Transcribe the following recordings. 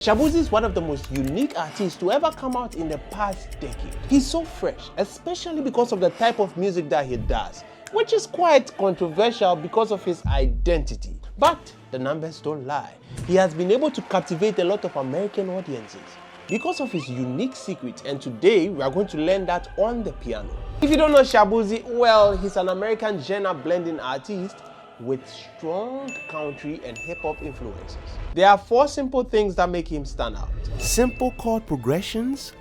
Shaboozey is one of the most unique artists to ever come out in the past decade. He's so fresh, especially because of the type of music that he does, which is quite controversial because of his identity. But the numbers don't lie. He has been able to captivate a lot of American audiences because of his unique secret, and today we are going to learn that on the piano. If you don't know Shaboozey, well, he's an American genre blending artist with strong country and hip-hop influences. There are 4 simple things that make him stand out. Simple chord progressions,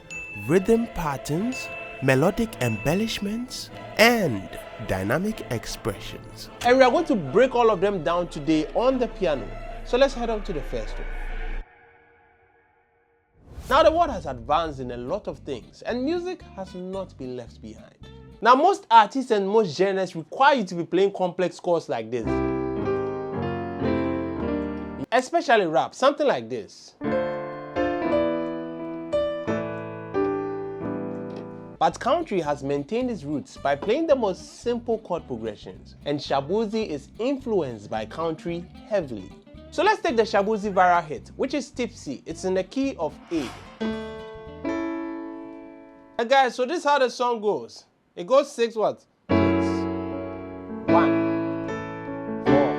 rhythm patterns, melodic embellishments, and dynamic expressions. And we are going to break all of them down today on the piano. So let's head on to the first one. Now the world has advanced in a lot of things, and music has not been left behind. Now most artists and most genres require you to be playing complex chords like this. Especially rap, something like this. But country has maintained its roots by playing the most simple chord progressions, and Shaboozey is influenced by country heavily. So let's take the Shaboozey viral hit, which is Tipsy. It's in the key of A. And guys, so this is how the song goes. It goes 6 what? 6, 1, 4,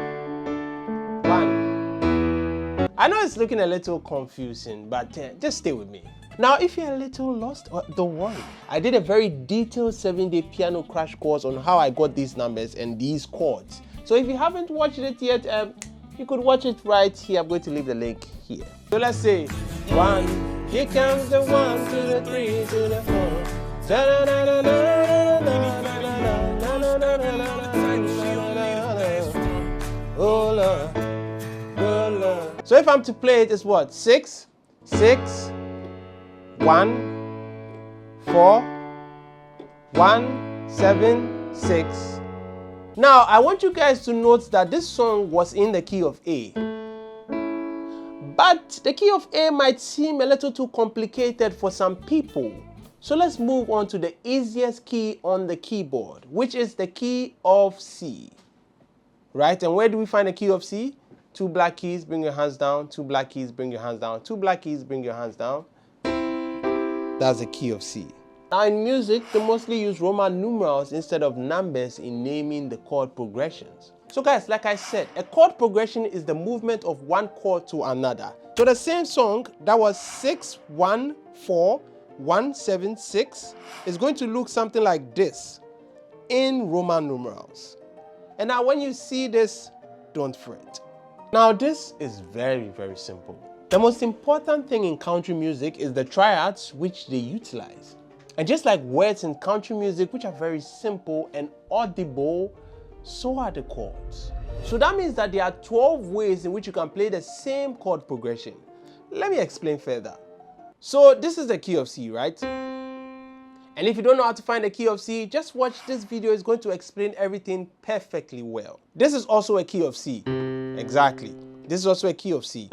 1. I know it's looking a little confusing, but just stay with me. Now, if you're a little lost, don't worry. I did a very detailed 7-day piano crash course on how I got these numbers and these chords. So if you haven't watched it yet, you could watch it right here. I'm going to leave the link here. So let's say 1, here comes the 1 to the 3 to the 4. Oh Lord, oh Lord. So if I'm to play it, it's what? 6, 6, 1, 4, 1, 7, 6. Now I want you guys to note that this song was in the key of A. But the key of A might seem a little too complicated for some people. So let's move on to the easiest key on the keyboard, which is the key of C. Right? And where do we find the key of C? 2 black keys, bring your hands down. 2 black keys, bring your hands down. 2 black keys, bring your hands down. That's the key of C. Now in music, they mostly use Roman numerals instead of numbers in naming the chord progressions. So guys, like I said, a chord progression is the movement of one chord to another. So the same song that was 6, 1, 4, 1, 7, 6 is going to look something like this in Roman numerals. And now when you see this, don't fret. Now this is very, very simple. The most important thing in country music is the triads which they utilize. And just like words in country music which are very simple and audible, so are the chords. So that means that there are 12 ways in which you can play the same chord progression. Let me explain further. So this is the key of C, right? And if you don't know how to find the key of C, just watch this video. It's going to explain everything perfectly well. This is also a key of C. Exactly. This is also a key of C.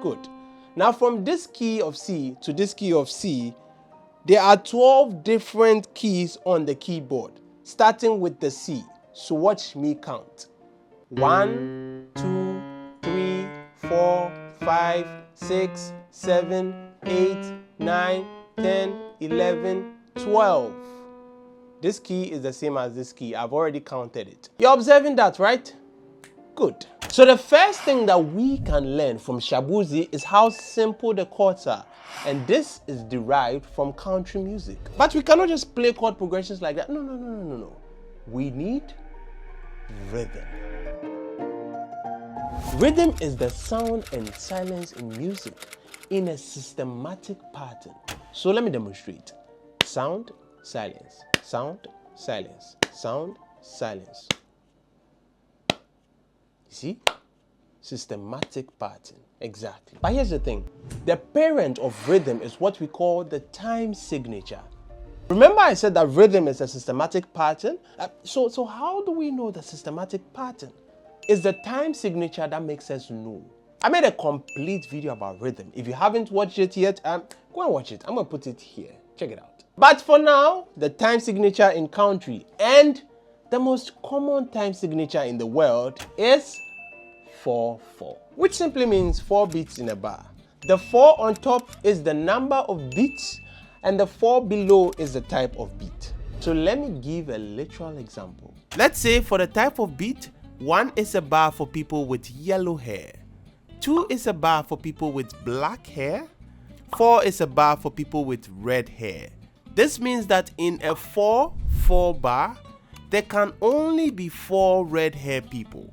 Good. Now from this key of C to this key of C, there are 12 different keys on the keyboard, starting with the C. So watch me count. 1, 2, 3, 4, 5, 6, 7, 8, 9, 10, 11, 12. This key is the same as this key. I've already counted it. You're observing that, right? Good. So the first thing that we can learn from Shaboozey is how simple the chords are. And this is derived from country music. But we cannot just play chord progressions like that. No. We need rhythm. Rhythm is the sound and silence in music in a systematic pattern. So let me demonstrate. Sound, silence, sound, silence, sound, silence. You see? Systematic pattern. Exactly. But here's the thing. The parent of rhythm is what we call the time signature. Remember I said that rhythm is a systematic pattern? So how do we know the systematic pattern? It's the time signature that makes us know. I made a complete video about rhythm. If you haven't watched it yet, go and watch it. I'm going to put it here. Check it out. But for now, the time signature in country and the most common time signature in the world is 4/4, which simply means 4 beats in a bar. The 4 on top is the number of beats, and the 4 below is the type of beat. So let me give a literal example. Let's say for the type of beat, 1 is a bar for people with yellow hair, 2 is a bar for people with black hair, 4 is a bar for people with red hair. This means that in a 4/4 bar, there can only be 4 red hair people.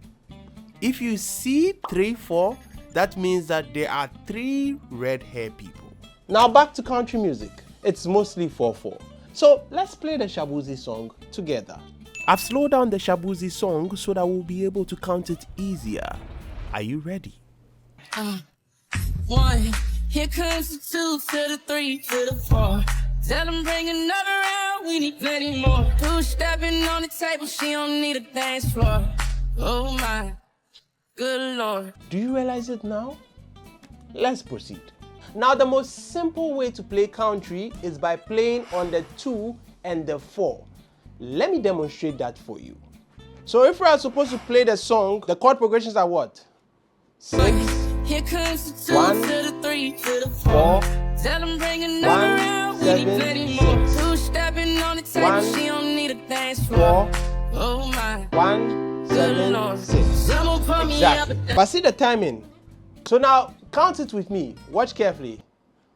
If you see 3/4, that means that there are 3 red hair people. Now back to country music. It's mostly 4/4. So let's play the Shaboozey song together. I've slowed down the Shaboozey song so that we'll be able to count it easier. Are you ready? 1, here comes the 2 to the 3 to the 4. Tell them bring another round, we need plenty more. 2 stepping on the table, she don't need a dance floor. Oh my, good Lord. Do you realize it now? Let's proceed. Now the most simple way to play country is by playing on the 2 and the 4. Let me demonstrate that for you. So if we are supposed to play the song, the chord progressions are what? 6, here comes the 2 1, to the 3 to the 4, 4. Tell them bring another 1, round, we 7, need plenty more. 6. 2 stepping on the table, 1, she don't need a dance floor. 4, Oh my, 1, 7, 6. someone pull me up. Exactly. But see the timing. So now count it with me. Watch carefully.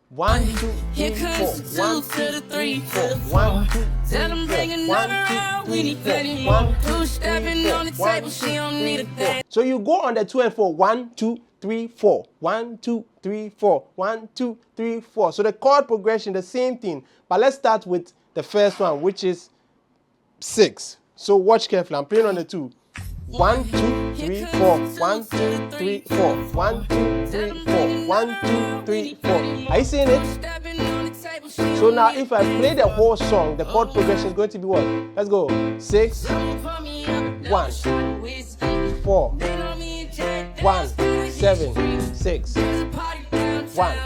1, 2, 3, Here 4. comes the 1, 2 to the 3 3, 4. to the 1, 4. 2, Tell them 3, bring 4. another 1, 2, round, we 3, need 4. plenty 1, more. 2, 2 3, stepping 4. on the 1, table, 2, she don't 3, need a 4. dance. So you go on the 2 and 4. 1, 2, 3, 4. 1, 2, 3, 4. 1, 2, 3, 4. So the chord progression, the same thing. But let's start with the first one, which is 6. So watch carefully. I'm playing on the 2. 1, 2, 3, 4. 1, 2, 3, 4. 1, 2, 3, 4. 1, 2, 3, 4. Are you seeing it? So now if I play the whole song, the chord progression is going to be what? Let's go. 6, 1, 4, 1, 7, 6, 1,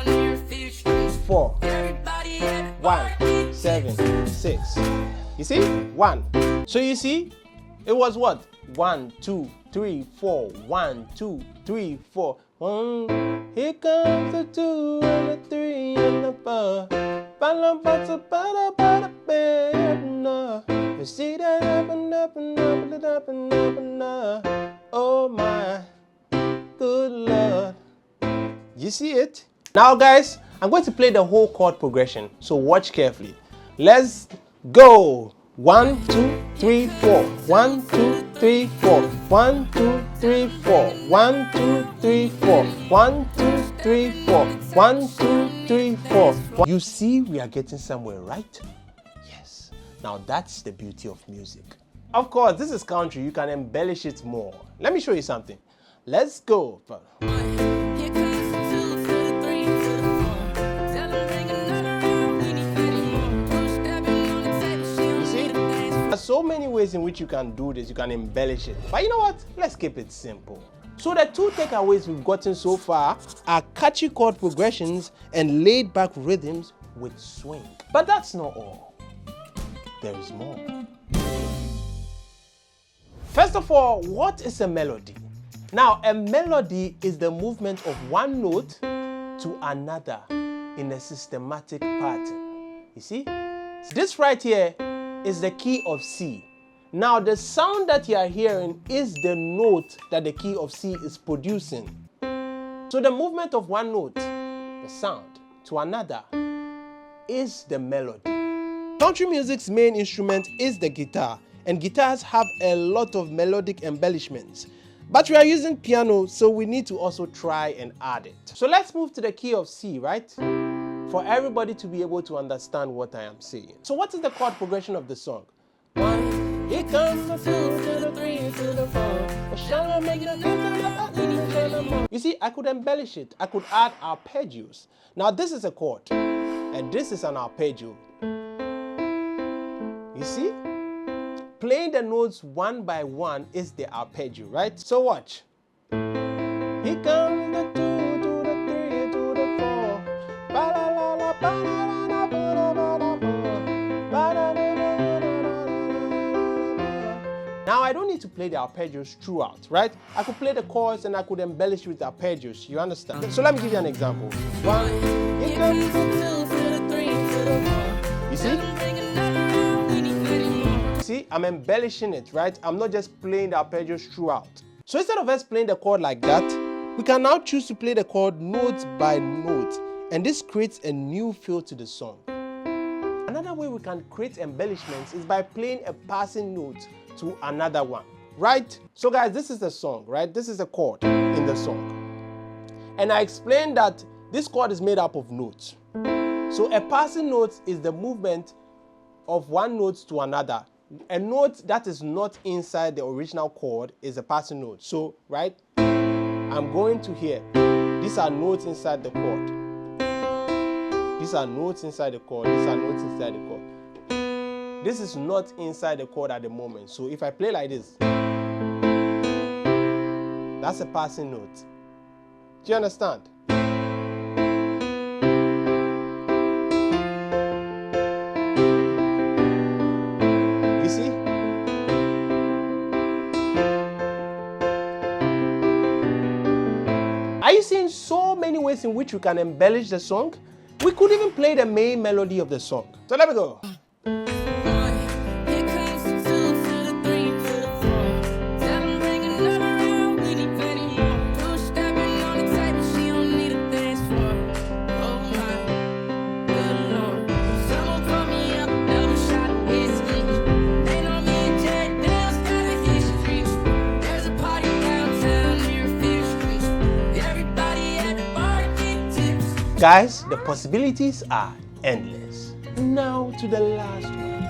4, 1, 7, 6. You see? 1. So you see, it was what? 1, 2, 3, 4. 1, 2, 3, 4. Here comes the 2 and the 3 and the 4. You see that up and up and up and up and up and up. Oh my good Lord. You see it? Now guys, I'm going to play the whole chord progression. So watch carefully. Let's go. 1, 2, 3, 4. 1, 2, 3, 4. 1, 2, 3, 4. 1, 2, 3, 4. 1, 2, 3, 4. 1, 2, 3, 4. You see we are getting somewhere, right? Yes. Now that's the beauty of music. Of course, this is country. You can embellish it more. Let me show you something. Let's go. There's so many ways in which you can do this. You can embellish it. But you know what? Let's keep it simple. So the 2 takeaways we've gotten so far are catchy chord progressions and laid back rhythms with swing. But that's not all. There is more. First of all, what is a melody? Now, a melody is the movement of one note to another in a systematic pattern. You see? So this right here is the key of C. Now the sound that you are hearing is the note that the key of C is producing. So the movement of one note, the sound, to another is the melody. Country music's main instrument is the guitar, and guitars have a lot of melodic embellishments. But we are using piano, so we need to also try and add it. So let's move to the key of C, right? For everybody to be able to understand what I am saying. So what is the chord progression of the song? 1, here comes the 2 to the 3 to the 4. Shall I make it? You see, I could embellish it. I could add arpeggios. Now this is a chord, and this is an arpeggio. You see? Playing the notes one by one is the arpeggio, right? So watch. Here comes the 2 to the 3 to the 4. Now I don't need need to play the arpeggios throughout, right? I could play the chords and I could embellish with the arpeggios, you understand? So let me give you an example. One, you see? See, I'm embellishing it, right? I'm not just playing the arpeggios throughout. So instead of us playing the chord like that, we can now choose to play the chord note by note, and this creates a new feel to the song. Another way we can create embellishments is by playing a passing note to another one, right? So guys, this is the song, right? This is a chord in the song. And I explained that this chord is made up of notes. So a passing note is the movement of one note to another. A note that is not inside the original chord is a passing note. So, right, I'm going to here. These are notes inside the chord. These are notes inside the chord. These are notes inside the chord. This is not inside the chord at the moment. So if I play like this, that's a passing note. Do you understand? You see? Are you seeing so many ways in which we can embellish the song? We could even play the main melody of the song. So let me go. Guys, the possibilities are endless. Now to the last one.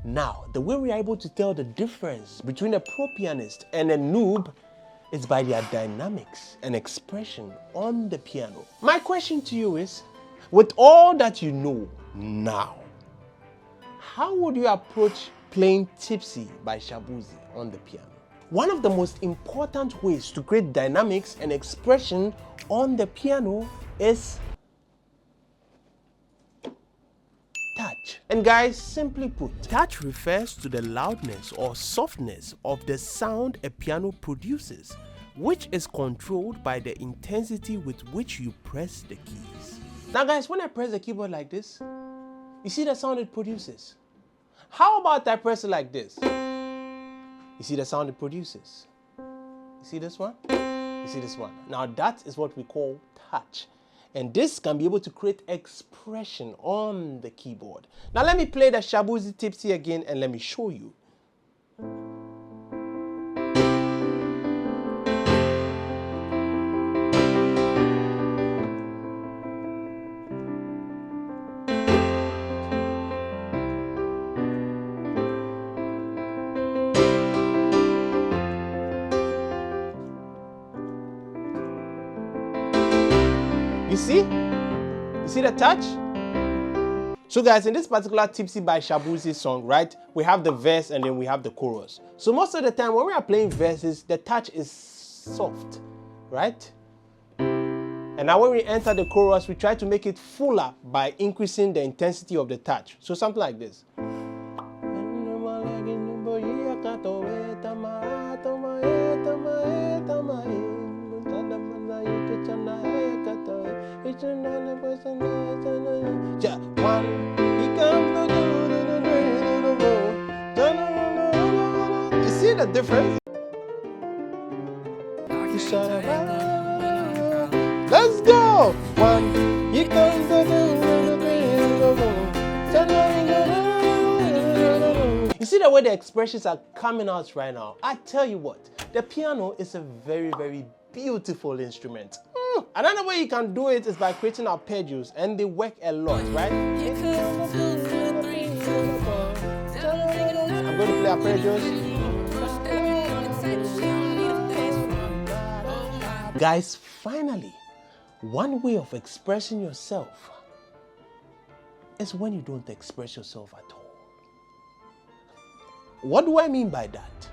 Now, the way we are able to tell the difference between a pro pianist and a noob is by their dynamics and expression on the piano. My question to you is, with all that you know now, how would you approach playing Tipsy by Shaboozey on the piano? One of the most important ways to create dynamics and expression on the piano is touch. And guys, simply put, touch refers to the loudness or softness of the sound a piano produces, which is controlled by the intensity with which you press the keys. Now guys, when I press the keyboard like this, you see the sound it produces. How about I press it like this? You see the sound it produces. You see this one? You see this one? Now that is what we call touch. And this can be able to create expression on the keyboard. Now let me play the Shaboozey Tipsy again and let me show you. You see? You see the touch? So guys, in this particular Tipsy by Shaboozey song, right, we have the verse and then we have the chorus. So most of the time when we are playing verses, the touch is soft, right? And now when we enter the chorus, we try to make it fuller by increasing the intensity of the touch. So something like this. You see the difference? Let's go! One, you come You see the way the expressions are coming out right now? I tell you what, the piano is a very, very beautiful instrument. Another way you can do it is by creating arpeggios, and they work a lot, right? I'm going to play arpeggios. Guys, finally, one way of expressing yourself is when you don't express yourself at all. What do I mean by that?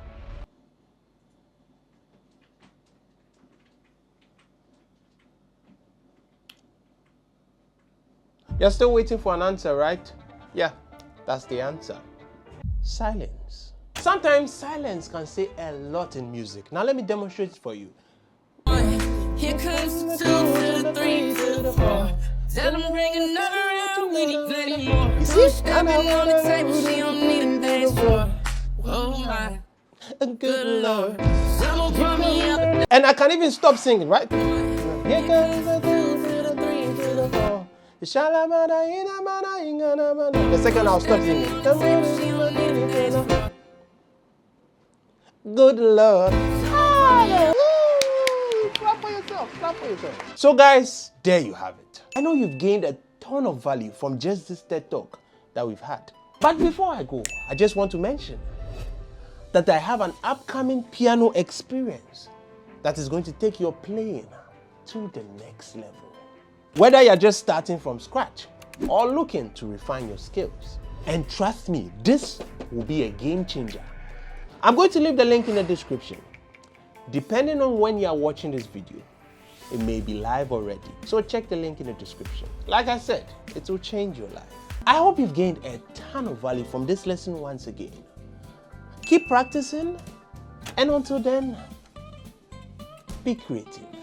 You're still waiting for an answer, right? Yeah, that's the answer. silence. Sometimes silence can say a lot in music. Now let me demonstrate it for you. Here comes the 2 to the 3 to the 4. Tell them bring another round, we need plenty more. You see? Stepping on the table, she don't need a dance floor. Oh my, Good Lord. someone brought me up. And I can even stop singing, right? Here comes the 2 to the 3 to the 4. The second I'll stop singing. Good Lord. Clap for yourself. Clap for yourself. So guys, there you have it. I know you've gained a ton of value from just this TED Talk that we've had. But before I go, I just want to mention that I have an upcoming piano experience that is going to take your playing to the next level. Whether you're just starting from scratch or looking to refine your skills. And trust me, this will be a game changer. I'm going to leave the link in the description. Depending on when you are watching this video, it may be live already. So check the link in the description. Like I said, it will change your life. I hope you've gained a ton of value from this lesson once again. Keep practicing, and until then, be creative.